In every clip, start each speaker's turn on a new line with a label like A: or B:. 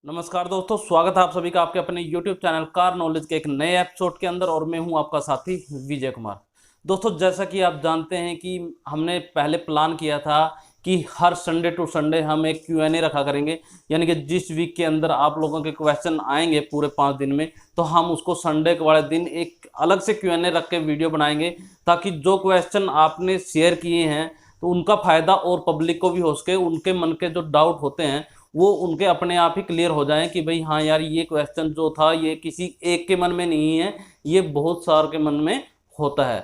A: नमस्कार दोस्तों, स्वागत है आप सभी का आपके अपने YouTube चैनल कार नॉलेज के एक नए एपिसोड के अंदर। और मैं हूं आपका साथी विजय कुमार। दोस्तों, जैसा कि आप जानते हैं कि हमने पहले प्लान किया था कि हर संडे टू संडे हम एक Q&A रखा करेंगे, यानी कि जिस वीक के अंदर आप लोगों के क्वेश्चन आएंगे पूरे 5 दिन में, तो हम उसको संडे वाले दिन एक अलग से Q&A रख के वीडियो बनाएंगे, ताकि जो क्वेश्चन आपने शेयर किए हैं तो उनका फ़ायदा और पब्लिक को भी हो सके। उनके मन के जो डाउट होते हैं वो उनके अपने आप ही क्लियर हो जाएं कि भाई हाँ यार, ये क्वेश्चन जो था ये किसी एक के मन में नहीं है, ये बहुत सारे के मन में होता है।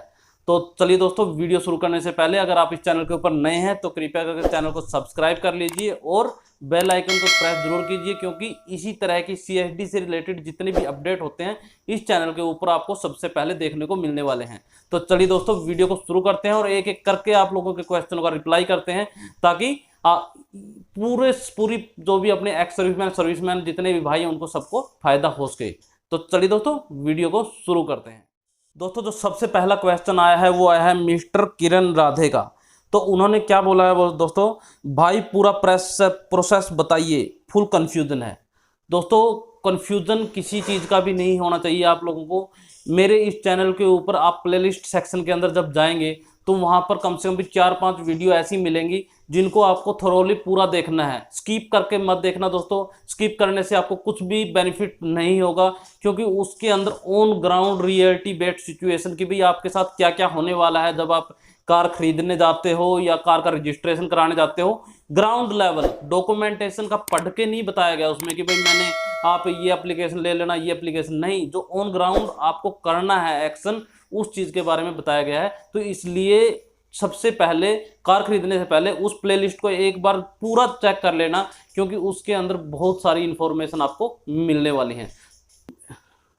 A: तो चलिए दोस्तों, वीडियो शुरू करने से पहले अगर आप इस चैनल के ऊपर नए हैं तो कृपया करके चैनल को सब्सक्राइब कर लीजिए और बेल आइकन को प्रेस जरूर कीजिए, क्योंकि इसी तरह की CSD से रिलेटेड जितने भी अपडेट होते हैं इस चैनल के ऊपर आपको सबसे पहले देखने को मिलने वाले हैं। तो चलिए दोस्तों, वीडियो को शुरू करते हैं और एक एक करके आप लोगों के क्वेश्चनों का रिप्लाई करते हैं, ताकि पूरी जो भी अपने एक्स सर्विसमैन जितने भी भाई हैं उनको सबको फायदा हो सके। तो चलिए दोस्तों, वीडियो को शुरू करते हैं। दोस्तों, जो सबसे पहला क्वेश्चन आया है वो आया है मिस्टर किरण राधे का। तो उन्होंने क्या बोला है वो दोस्तों, भाई पूरा प्रोसेस बताइए, फुल कंफ्यूजन है। दोस्तों, कंफ्यूजन किसी चीज़ का भी नहीं होना चाहिए आप लोगों को। मेरे इस चैनल के ऊपर आप प्लेलिस्ट सेक्शन के अंदर जब जाएंगे तो वहाँ पर कम से कम भी 4-5 वीडियो ऐसी मिलेंगी जिनको आपको थोरोली पूरा देखना है। स्किप करके मत देखना दोस्तों, स्किप करने से आपको कुछ भी बेनिफिट नहीं होगा, क्योंकि उसके अंदर on ground reality based situation की भी आपके साथ क्या क्या होने वाला है जब आप कार खरीदने जाते हो या कार का रजिस्ट्रेशन कराने जाते हो। ग्राउंड लेवल डॉक्यूमेंटेशन का पढ़ के नहीं बताया गया उसमें कि भाई मैंने आप ये एप्लीकेशन ले लेना, ये एप्लीकेशन नहीं। जो ऑन ग्राउंड आपको करना है एक्शन, उस चीज़ के बारे में बताया गया है। तो इसलिए सबसे पहले कार खरीदने से पहले उस प्लेलिस्ट को एक बार पूरा चेक कर लेना, क्योंकि उसके अंदर बहुत सारी इंफॉर्मेशन आपको मिलने वाली है।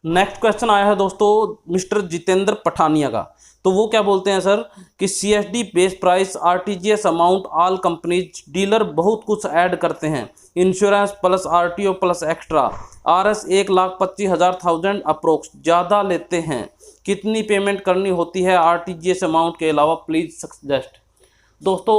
A: नेक्स्ट क्वेश्चन आया है दोस्तों मिस्टर जितेंद्र पठानिया का। तो वो क्या बोलते हैं सर कि CSD base price, RTGS amount, all companies dealer बहुत कुछ ऐड करते हैं, insurance plus RTO plus extra, RS 1,25,000 approx ज़्यादा लेते हैं, कितनी पेमेंट करनी होती है RTGS अमाउंट के अलावा, प्लीज़ सजेस्ट। दोस्तों,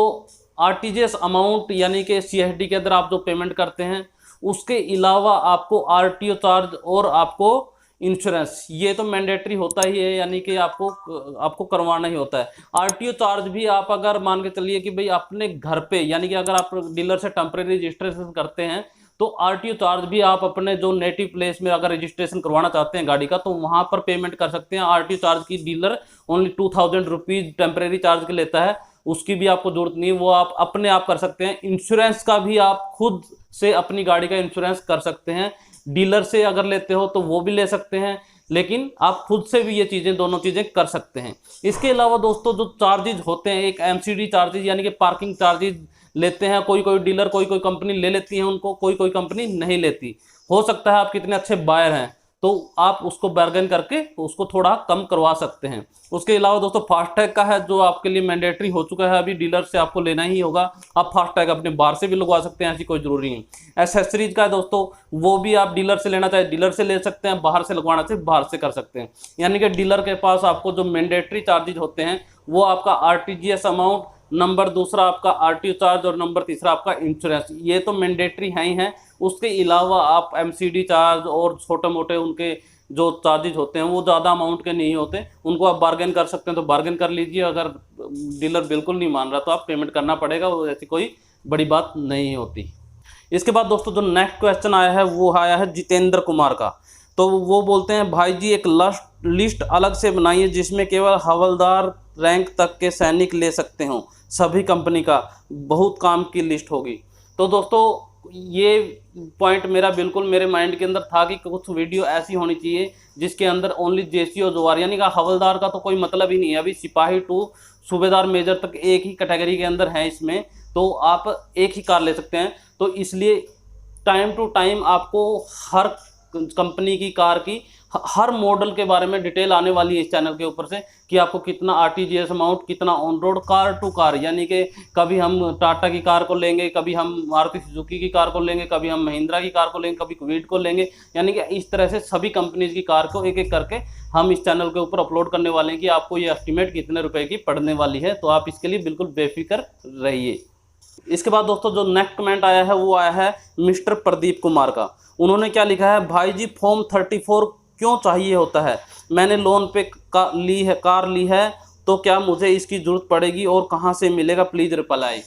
A: RTGS अमाउंट यानी कि CSD के अंदर आप जो पेमेंट करते हैं उसके अलावा आपको RTO चार्ज और आपको इंश्योरेंस, ये तो मैंडेटरी होता ही है, यानी कि आपको करवाना ही होता है। RTO चार्ज भी आप अगर मान के चलिए कि भाई अपने घर पे, यानी कि अगर आप डीलर से टेम्परेरी रजिस्ट्रेशन करते हैं तो RTO चार्ज भी आप अपने जो नेटिव प्लेस में अगर रजिस्ट्रेशन करवाना चाहते हैं गाड़ी का तो वहां पर पेमेंट कर सकते हैं। RTO चार्ज की dealer only 2000 rupees temporary charge के लेता है, उसकी भी आपको जरूरत नहीं है, वो आप अपने आप कर सकते हैं। इंश्योरेंस का भी आप खुद से अपनी गाड़ी का इंश्योरेंस कर सकते हैं। डीलर से अगर लेते हो तो वो भी ले सकते हैं, लेकिन आप खुद से भी ये चीज़ें, दोनों चीज़ें कर सकते हैं। इसके अलावा दोस्तों जो चार्जेज होते हैं, एक MCD चार्जेज यानी कि पार्किंग चार्जेज लेते हैं। कोई कोई डीलर, कोई कोई कंपनी ले लेती है उनको, कोई कोई कंपनी नहीं लेती। हो सकता है आप कितने अच्छे बायर हैं तो आप उसको बार्गेन करके उसको थोड़ा कम करवा सकते हैं। उसके अलावा दोस्तों फास्टैग का है, जो आपके लिए मैंडेटरी हो चुका है, अभी डीलर से आपको लेना ही होगा। आप फास्टैग अपने बाहर से भी लगवा सकते हैं, ऐसी कोई जरूरी नहीं। एसेसरीज का है दोस्तों, वो भी आप डीलर से लेना चाहे डीलर से ले सकते हैं, बाहर से लगवाना चाहे बाहर से कर सकते हैं। यानी कि डीलर के पास आपको जो मैंडेटरी चार्जेज होते हैं वो आपका RTGS अमाउंट, नंबर दूसरा आपका RTO चार्ज और नंबर तीसरा आपका इंश्योरेंस, ये तो मैंडेटरी है ही हैं। उसके अलावा आप MCD चार्ज और छोटे मोटे उनके जो चार्जेज होते हैं वो ज़्यादा अमाउंट के नहीं होते, उनको आप बार्गेन कर सकते हैं तो बार्गेन कर लीजिए। अगर डीलर बिल्कुल नहीं मान रहा तो आप पेमेंट करना पड़ेगा, वो ऐसी कोई बड़ी बात नहीं होती। इसके बाद दोस्तों जो नेक्स्ट क्वेश्चन आया है वो आया है जितेंद्र कुमार का। तो वो बोलते हैं, भाई जी एक लिस्ट अलग से बनाइए जिसमें केवल हवलदार रैंक तक के सैनिक ले सकते हों, सभी कंपनी का, बहुत काम की लिस्ट होगी। तो दोस्तों ये पॉइंट मेरा बिल्कुल मेरे माइंड के अंदर था कि कुछ वीडियो ऐसी होनी चाहिए जिसके अंदर ओनली JC और जवार, यानी कि हवलदार का तो कोई मतलब ही नहीं है। अभी सिपाही टू सूबेदार मेजर तक एक ही कैटेगरी के अंदर है इसमें, तो आप एक ही कार ले सकते हैं। तो इसलिए टाइम टू टाइम आपको हर कंपनी की कार की हर मॉडल के बारे में डिटेल आने वाली है इस चैनल के ऊपर से, कि आपको कितना RTGS अमाउंट, कितना on road, car to car, यानी कि कभी हम टाटा की कार को लेंगे, कभी हम मारुति सुजुकी की कार को लेंगे, कभी हम महिंद्रा की कार को लेंगे, कभी क्विड को लेंगे। यानी कि इस तरह से सभी कंपनीज की कार को एक एक करके हम इस चैनल के ऊपर अपलोड करने वाले हैं कि आपको ये एस्टिमेट कितने रुपए की पड़ने वाली है। तो आप इसके लिए बिल्कुल बेफिक्र रहिए। इसके बाद दोस्तों जो नेक्स्ट कमेंट आया है वो आया है मिस्टर प्रदीप कुमार का। उन्होंने क्या लिखा है, भाई जी फॉर्म 34 क्यों चाहिए होता है? मैंने लोन पे कार ली है तो क्या मुझे इसकी ज़रूरत पड़ेगी और कहाँ से मिलेगा, प्लीज़ रिप्लाई।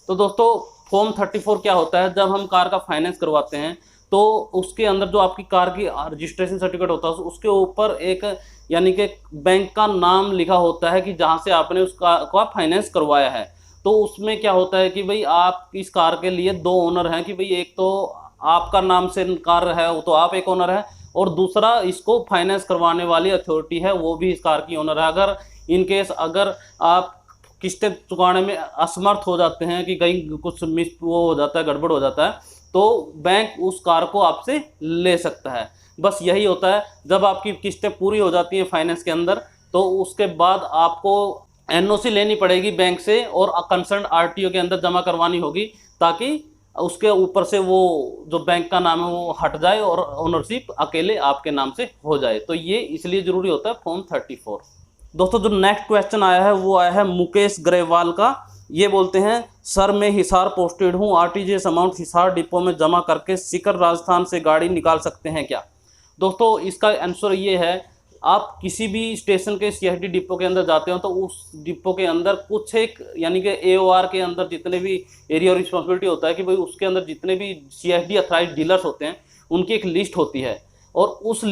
A: तो दोस्तों फॉर्म 34 क्या होता है, जब हम कार का फाइनेंस करवाते हैं तो उसके अंदर जो आपकी कार की रजिस्ट्रेशन सर्टिफिकेट होता है उसके ऊपर एक यानी कि बैंक का नाम लिखा होता है कि जहाँ से आपने उस कार का फाइनेंस करवाया है। तो उसमें क्या होता है कि भाई आप इस कार के लिए दो ओनर हैं, कि भाई एक तो आपका नाम से कार है वो तो आप एक ओनर है, और दूसरा इसको फाइनेंस करवाने वाली अथॉरिटी है वो भी इस कार की ओनर है। अगर इन केस अगर आप किस्तें चुकाने में असमर्थ हो जाते हैं कि कहीं कुछ मिस वो हो जाता है, गड़बड़ हो जाता है, तो बैंक उस कार को आपसे ले सकता है। बस यही होता है, जब आपकी किस्तें पूरी हो जाती हैं फाइनेंस के अंदर तो उसके बाद आपको एनओसी लेनी पड़ेगी बैंक से और कंसर्न आरटीओ के अंदर जमा करवानी होगी, ताकि उसके ऊपर से वो जो बैंक का नाम है वो हट जाए और ओनरशिप अकेले आपके नाम से हो जाए। तो ये इसलिए ज़रूरी होता है फॉर्म 34। दोस्तों जो नेक्स्ट क्वेश्चन आया है वो आया है मुकेश ग्रेवाल का। ये बोलते हैं, सर मैं हिसार पोस्टेड हूँ, आरटीजीएस अमाउंट हिसार डिपो में जमा करके सीकर राजस्थान से गाड़ी निकाल सकते हैं क्या? दोस्तों इसका आंसर ये है, आप किसी भी स्टेशन के सीएसडी डिपो के अंदर जाते हो तो उस डिपो के अंदर कुछ एक यानी कि एओआर के अंदर जितने भी एरिया रिस्पॉन्सिबिलिटी होता है कि भाई उसके अंदर जितने भी सीएसडी अथराइज डीलर्स होते हैं उनकी एक लिस्ट होती है, और उस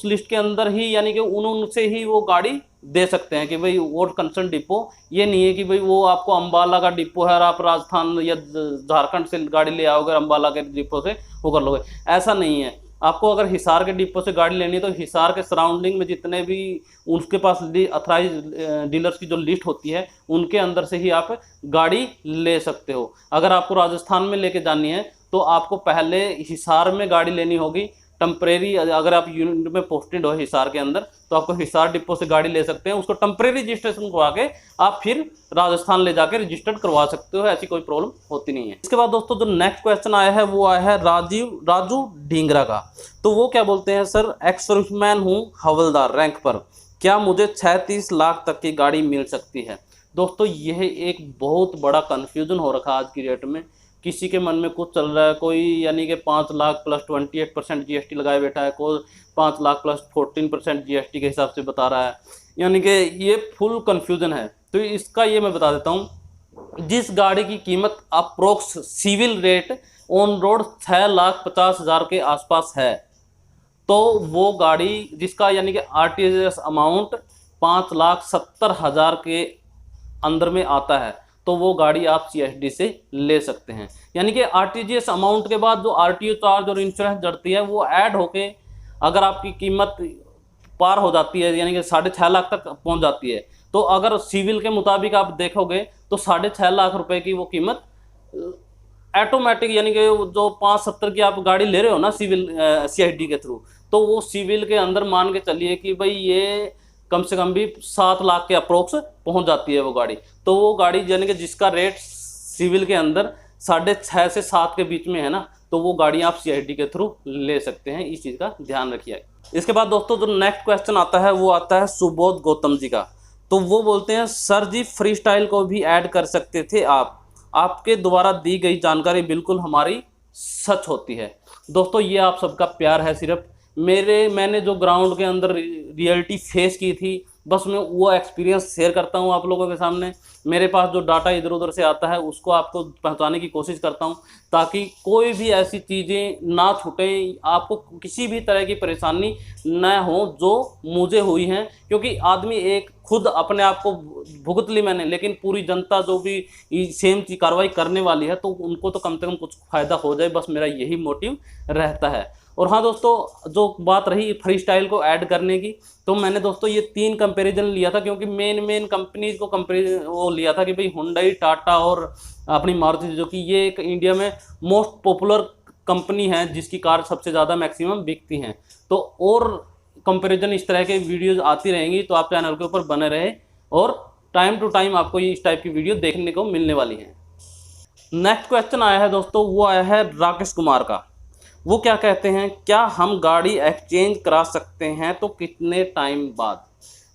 A: लिस्ट के अंदर ही यानी कि उनसे ही वो गाड़ी दे सकते हैं कि भाई वो कंसर्न डिपो। ये नहीं है कि भाई वो आपको अंबाला का डिपो है और आप राजस्थान या झारखंड से गाड़ी ले आओगे, अंबाला के डिपो से वो कर लोगे, ऐसा नहीं है। आपको अगर हिसार के डिपो से गाड़ी लेनी है तो हिसार के सराउंडिंग में जितने भी उसके पास अथराइज डीलर्स की जो लिस्ट होती है उनके अंदर से ही आप गाड़ी ले सकते हो। अगर आपको राजस्थान में लेके जानी है तो आपको पहले हिसार में गाड़ी लेनी होगी टेम्परेरी। अगर आप यूनिट में पोस्टेड हो हिसार के अंदर तो आपको हिसार डिपो से गाड़ी ले सकते हैं, उसको टेम्परेरी रजिस्ट्रेशन करवा के आप फिर राजस्थान ले जाकर रजिस्टर्ड करवा सकते हो, ऐसी कोई प्रॉब्लम होती नहीं है। इसके बाद दोस्तों जो नेक्स्ट क्वेश्चन आया है वो आया है राजू ढींगरा का। तो वो क्या बोलते हैं, सर एक्स सर्विसमैन हूँ हवलदार रैंक पर, क्या मुझे 36 लाख तक की गाड़ी मिल सकती है? दोस्तों यह एक बहुत बड़ा कन्फ्यूजन हो रखा आज की डेट में। किसी के मन में कुछ चल रहा है, कोई यानी कि 5 लाख प्लस 28% जीएसटी लगाए बैठा है, कोई 5 लाख प्लस 14% जीएसटी के हिसाब से बता रहा है, यानी कि ये फुल कन्फ्यूजन है। तो इसका ये मैं बता देता हूँ, जिस गाड़ी की कीमत approx civil rate on road 6,50,000 के आसपास है, तो वो गाड़ी जिसका यानी कि आरटीजीएस अमाउंट 5,70,000 के अंदर में आता है, तो वो गाड़ी आप सीएसडी से ले सकते हैं। यानी कि आरटीजीएस अमाउंट के बाद जो आरटीओ चार्ज और इंश्योरेंस जड़ती है वो ऐड होके अगर आपकी कीमत पार हो जाती है यानी कि 6.5 लाख तक पहुंच जाती है, तो अगर सिविल के मुताबिक आप देखोगे तो 6.5 लाख रुपए की वो कीमत ऑटोमेटिक यानी कि जो 570 की आप गाड़ी ले रहे हो ना सिविल सीएसडी के थ्रू, तो वो सिविल के अंदर मान के चलिए कि भाई ये कम से कम भी 7 लाख के अप्रोक्स पहुंच जाती है वो गाड़ी। तो वो गाड़ी यानी कि जिसका रेट सिविल के अंदर 6.5 से 7 के बीच में है ना, तो वो गाड़ी आप सीआईडी के थ्रू ले सकते हैं। इस चीज़ का ध्यान रखिए। इसके बाद दोस्तों जो नेक्स्ट क्वेश्चन आता है वो आता है सुबोध गौतम जी का। तो वो बोलते हैं, सर जी फ्री स्टाइल को भी ऐड कर सकते थे आप, आपके द्वारा दी गई जानकारी बिल्कुल हमारी सच होती है। दोस्तों ये आप सबका प्यार है, सिर्फ मैंने जो ग्राउंड के अंदर रियलिटी फेस की थी बस मैं वो एक्सपीरियंस शेयर करता हूँ आप लोगों के सामने। मेरे पास जो डाटा इधर उधर से आता है उसको आपको पहुँचाने की कोशिश करता हूँ, ताकि कोई भी ऐसी चीज़ें ना छूटे, आपको किसी भी तरह की परेशानी न हो जो मुझे हुई हैं। क्योंकि आदमी एक खुद अपने आप को भुगत ली मैंने, लेकिन पूरी जनता जो भी सेम चीज कार्रवाई करने वाली है तो उनको तो कम से कम कुछ फ़ायदा हो जाए, बस मेरा यही मोटिव रहता है। और हाँ दोस्तों, जो बात रही फ्री स्टाइल को ऐड करने की, तो मैंने दोस्तों ये 3 कंपैरिजन लिया था, क्योंकि मेन कंपनीज को वो लिया था कि भाई हुंडई, टाटा और अपनी मारुति, जो कि ये एक इंडिया में मोस्ट पॉपुलर कंपनी है जिसकी कार सबसे ज़्यादा मैक्सिमम बिकती हैं। तो और कंपैरिजन इस तरह के वीडियोज आती रहेंगी, तो आप चैनल के ऊपर बने रहे और टाइम टू टाइम आपको इस टाइप की वीडियो देखने को मिलने वाली है। नेक्स्ट क्वेश्चन आया है दोस्तों, वो आया है राकेश कुमार का। वो क्या कहते हैं, क्या हम गाड़ी एक्सचेंज करा सकते हैं तो कितने टाइम बाद?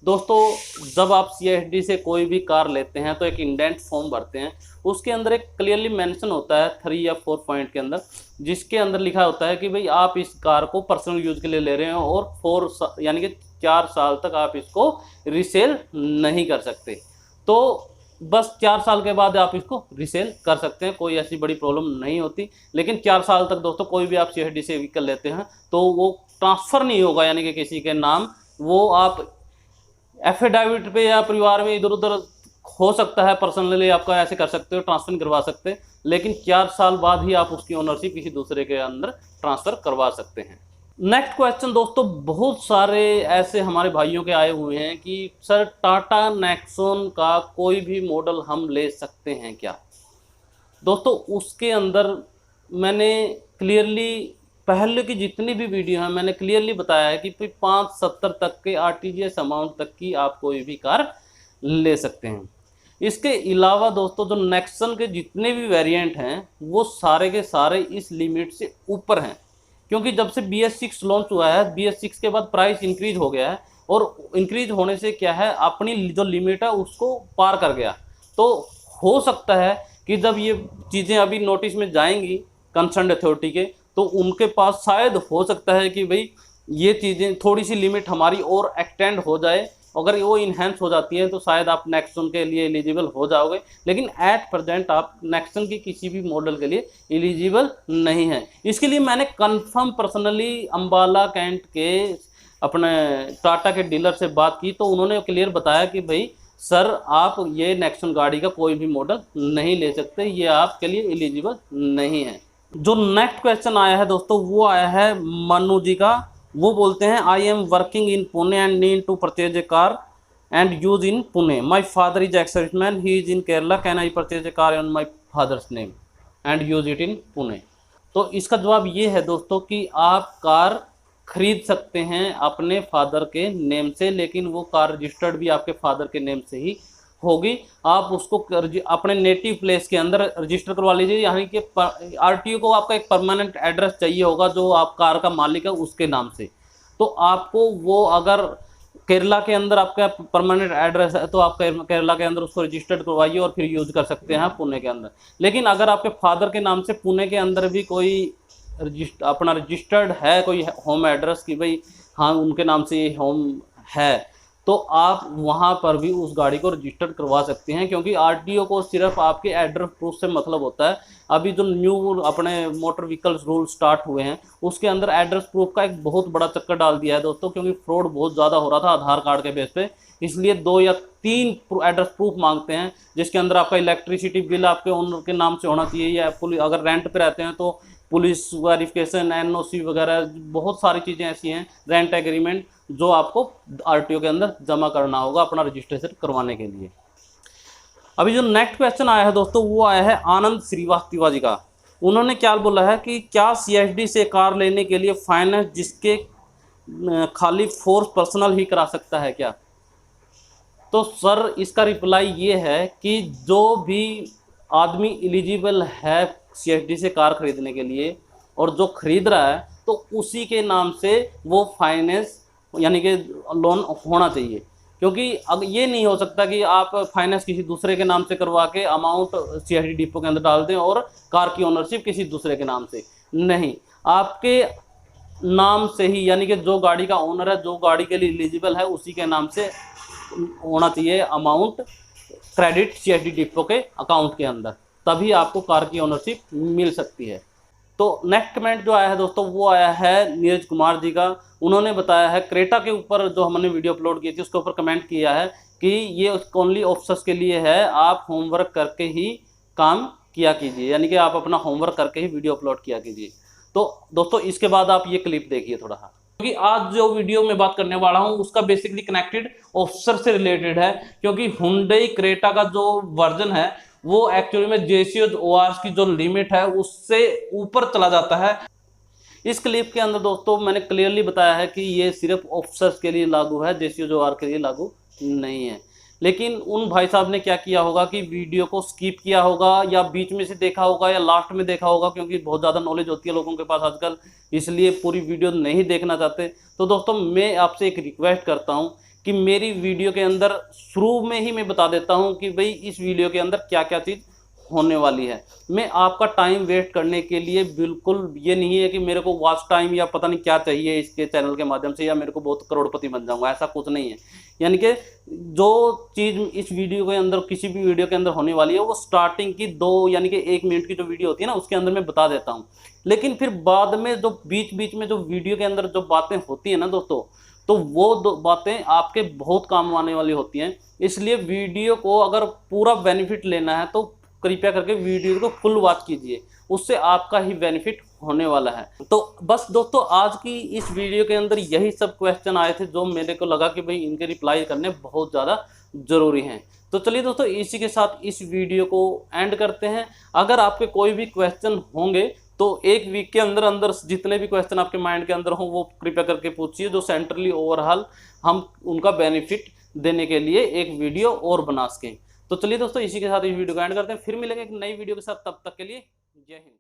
A: दोस्तों जब आप CSD से कोई भी कार लेते हैं तो एक इंडेंट फॉर्म भरते हैं, उसके अंदर एक क्लियरली मेंशन होता है 3 या 4 पॉइंट के अंदर, जिसके अंदर लिखा होता है कि भाई आप इस कार को पर्सनल यूज़ के लिए ले रहे हैं और 4 यानी कि 4 साल तक आप इसको रीसेल नहीं कर सकते। तो बस 4 साल के बाद आप इसको रीसेल कर सकते हैं, कोई ऐसी बड़ी प्रॉब्लम नहीं होती। लेकिन 4 साल तक दोस्तों कोई भी आप CSD से व्हीकल लेते हैं तो वो ट्रांसफ़र नहीं होगा, यानी कि किसी के नाम, वो आप एफिडेविट पे या परिवार में इधर उधर हो सकता है, पर्सनली आपका ऐसे कर सकते हो, ट्रांसफर नहीं करवा सकते, लेकिन 4 साल बाद ही आप उसकी ओनरशिप किसी दूसरे के अंदर ट्रांसफ़र करवा सकते हैं। नेक्स्ट क्वेश्चन दोस्तों, बहुत सारे ऐसे हमारे भाइयों के आए हुए हैं कि सर टाटा नेक्सॉन का कोई भी मॉडल हम ले सकते हैं क्या? दोस्तों उसके अंदर मैंने क्लियरली पहले की जितनी भी वीडियो हैं मैंने क्लियरली बताया है कि 570 तक के RTGS अमाउंट तक की आप कोई भी कार ले सकते हैं। इसके अलावा दोस्तों जो नेक्सन के जितने भी वेरिएंट हैं वो सारे के सारे इस लिमिट से ऊपर हैं, क्योंकि जब से BS6 लॉन्च हुआ है, BS6 के बाद प्राइस इंक्रीज हो गया है, और इंक्रीज होने से क्या है, अपनी जो लिमिट है उसको पार कर गया। तो हो सकता है कि जब ये चीज़ें अभी नोटिस में जाएंगी कंसर्न अथॉरिटी के, तो उनके पास शायद हो सकता है कि भाई ये चीज़ें थोड़ी सी लिमिट हमारी और एक्सटेंड हो जाए, अगर वो इन्हेंस हो जाती है तो शायद आप नेक्सन के लिए एलिजिबल हो जाओगे। लेकिन एट प्रेजेंट आप नेक्सन की किसी भी मॉडल के लिए एलिजिबल नहीं है। इसके लिए मैंने कंफर्म पर्सनली अंबाला कैंट के अपने टाटा के डीलर से बात की, तो उन्होंने क्लियर बताया कि भाई सर आप ये नेक्सन गाड़ी का कोई भी मॉडल नहीं ले सकते, ये आपके लिए एलिजिबल नहीं है। जो नेक्स्ट क्वेश्चन आया है दोस्तों वो आया है मनु जी का। वो बोलते हैं I am working in Pune and need to purchase a car and use in Pune. My father is ex-serviceman, he is in Kerala, can I purchase a car on my father's name and use it in Pune? तो इसका जवाब ये है दोस्तों कि आप car खरीद सकते हैं अपने फादर के नेम से, लेकिन वो कार रजिस्टर्ड भी आपके फादर के नेम से ही होगी। आप उसको अपने नेटिव प्लेस के अंदर रजिस्टर करवा लीजिए, यानी कि RTO को आपका एक परमानेंट एड्रेस चाहिए होगा जो आप कार का मालिक है उसके नाम से। तो आपको वो अगर केरला के अंदर आपका परमानेंट एड्रेस है तो आप केरला के अंदर उसको रजिस्टर्ड करवाइए और फिर यूज़ कर सकते हैं पुणे के अंदर। लेकिन अगर आपके फादर के नाम से पुणे के अंदर भी कोई अपना रजिस्टर्ड है कोई होम एड्रेस कि भाई हाँ उनके नाम से ये होम है, तो आप वहाँ पर भी उस गाड़ी को रजिस्टर्ड करवा सकते हैं, क्योंकि RTO को सिर्फ आपके एड्रेस प्रूफ से मतलब होता है। अभी जो न्यू अपने मोटर व्हीकल्स रूल स्टार्ट हुए हैं उसके अंदर एड्रेस प्रूफ का एक बहुत बड़ा चक्कर डाल दिया है दोस्तों, क्योंकि फ्रॉड बहुत ज़्यादा हो रहा था आधार कार्ड के बेस पे, इसलिए 2 या 3 एड्रेस प्रूफ मांगते हैं, जिसके अंदर आपका इलेक्ट्रिसिटी बिल आपके ओनर के नाम से होना चाहिए, या अगर रेंट पर रहते हैं तो पुलिस वेरिफिकेशन, NOC वगैरह बहुत सारी चीज़ें ऐसी हैं, रेंट एग्रीमेंट, जो आपको RTO के अंदर जमा करना होगा अपना रजिस्ट्रेशन करवाने के लिए। अभी जो नेक्स्ट क्वेश्चन आया है दोस्तों वो आया है आनंद श्रीवास्तव जी का। उन्होंने क्या बोला है कि क्या CSD से कार लेने के लिए फाइनेंस जिसके खाली फोर्स पर्सनल ही करा सकता है क्या? तो सर इसका रिप्लाई ये है कि जो भी आदमी एलिजिबल है CSD से कार खरीदने के लिए और जो खरीद रहा है तो उसी के नाम से वो फाइनेंस यानी कि लोन होना चाहिए, क्योंकि अब ये नहीं हो सकता कि आप फाइनेंस किसी दूसरे के नाम से करवा के अमाउंट CSD डिपो के अंदर डाल दें और कार की ओनरशिप किसी दूसरे के नाम से नहीं, आपके नाम से ही, यानी कि जो गाड़ी का ओनर है, जो गाड़ी के लिए एलिजिबल है उसी के नाम से होना चाहिए अमाउंट क्रेडिट CSD डिपो के अकाउंट के अंदर, तभी आपको कार की ओनरशिप मिल सकती है। तो नेक्स्ट कमेंट जो आया है दोस्तों वो आया है नीरज कुमार जी का। उन्होंने बताया है क्रेटा के ऊपर जो हमने वीडियो अपलोड की थी उसके ऊपर कमेंट किया है कि ये ओनली ऑफिसर्स के लिए है, आप होमवर्क करके ही काम किया कीजिए, यानी कि आप अपना होमवर्क करके ही वीडियो अपलोड किया कीजिए। तो दोस्तों इसके बाद आप ये क्लिप देखिए थोड़ा सा, क्योंकि आज जो वीडियो में बात करने वाला हूं उसका बेसिकली कनेक्टेड ऑफिसर से रिलेटेड है, क्योंकि हुंडई क्रेटा का जो वर्जन है वो एक्चुअली में JCO ORS की जो लिमिट है उससे ऊपर चला जाता है। इस क्लिप के अंदर दोस्तों मैंने क्लियरली बताया है कि ये सिर्फ ऑफिसर्स के लिए लागू है, JCO ORS के लिए लागू नहीं है। लेकिन उन भाई साहब ने क्या किया होगा कि वीडियो को स्किप किया होगा या बीच में से देखा होगा या लास्ट में देखा होगा, क्योंकि बहुत ज़्यादा नॉलेज होती है लोगों के पास आजकल, इसलिए पूरी वीडियो नहीं देखना चाहते। तो दोस्तों मैं आपसे एक रिक्वेस्ट करता हूँ कि मेरी वीडियो के अंदर शुरू में ही मैं बता देता हूं कि भाई इस वीडियो के अंदर क्या क्या चीज़ होने वाली है। मैं आपका टाइम वेस्ट करने के लिए बिल्कुल ये नहीं है कि मेरे को वॉच टाइम या पता नहीं क्या चाहिए इसके चैनल के माध्यम से, या मेरे को बहुत करोड़पति बन जाऊंगा, ऐसा कुछ नहीं है। यानी कि जो चीज़ इस वीडियो के अंदर, किसी भी वीडियो के अंदर होने वाली है, वो स्टार्टिंग की 2 यानी कि 1 मिनट की जो वीडियो होती है ना, उसके अंदर मैं बता देता हूँ। लेकिन फिर बाद में जो बीच बीच में जो वीडियो के अंदर जो बातें होती है ना दोस्तों, तो वो दो बातें आपके बहुत काम आने वाली होती हैं। इसलिए वीडियो को अगर पूरा बेनिफिट लेना है तो कृपया करके वीडियो को फुल वॉच कीजिए, उससे आपका ही बेनिफिट होने वाला है। तो बस दोस्तों, आज की इस वीडियो के अंदर यही सब क्वेश्चन आए थे जो मेरे को लगा कि भाई इनके रिप्लाई करने बहुत ज़्यादा ज़रूरी हैं। तो चलिए दोस्तों, इसी के साथ इस वीडियो को एंड करते हैं। अगर आपके कोई भी क्वेश्चन होंगे तो 1 वीक के अंदर अंदर जितने भी क्वेश्चन आपके माइंड के अंदर हों वो कृपया करके पूछिए, जो सेंट्रली ओवरऑल हम उनका बेनिफिट देने के लिए एक वीडियो और बना सकें। तो चलिए दोस्तों, इसी के साथ इस वीडियो को एंड करते हैं। फिर मिलेंगे एक नई वीडियो के साथ, तब तक के लिए जय हिंद।